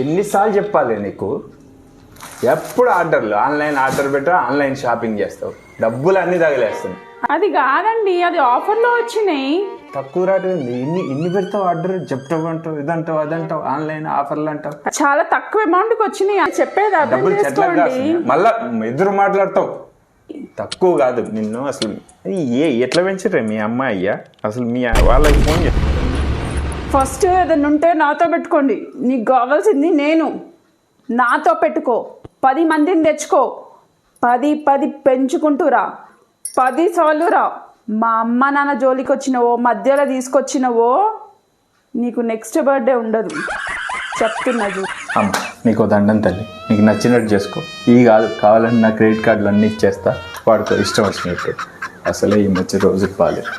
ఎన్నిసార్లు చెప్పాలి నీకు? ఎప్పుడు ఆర్డర్లు, ఆన్లైన్ ఆర్డర్ పెట్టా, ఆన్లైన్ షాపింగ్ చేస్తావు, డబ్బులు అన్నీ తగిలేస్తుంది. అది కాదండి, అది ఆఫర్లో వచ్చినాయి. తక్కువ రేటు ఉంది. ఇన్ని పెడతావు ఆర్డర్, చెప్తావు అంటావు, ఇదంటావు అదంటావు, ఆన్లైన్ ఆఫర్లు అంటావు. చాలా తక్కువ అమౌంట్కి వచ్చినాయి అని చెప్పేది అర్థం డబ్బులు చెట్లగా చేసుకోండి. మళ్ళా ఎదురు మాట్లాడతావు. తక్కువ కాదు నిన్ను అసలు. ఎట్లా పెంచరే మీ అమ్మాయి? అసలు మీ వాళ్ళకి ఫోన్ చేస్తా. ఫస్ట్ ఏదైనా ఉంటే నాతో పెట్టుకోండి. నీకు కావాల్సింది నేను, నాతో పెట్టుకో. 10 మందిని తెచ్చుకో, 10 పెంచుకుంటూరా, 10 సార్లు రా. మా అమ్మ నాన్న జోలికి వచ్చినవో, మధ్యలో తీసుకొచ్చినవో, నీకు నెక్స్ట్ బర్త్డే ఉండదు, చెప్తున్నా చూ. అమ్మ నీకు దండం తల్లి, నీకు నచ్చినట్టు చేసుకో. కాదు కావాలంటే నా క్రెడిట్ కార్డులు అన్నీ ఇచ్చేస్తా, వాడుకో ఇష్టం వచ్చినట్టు. అసలే ఈ మధ్య రోజులు బాగాలేదు.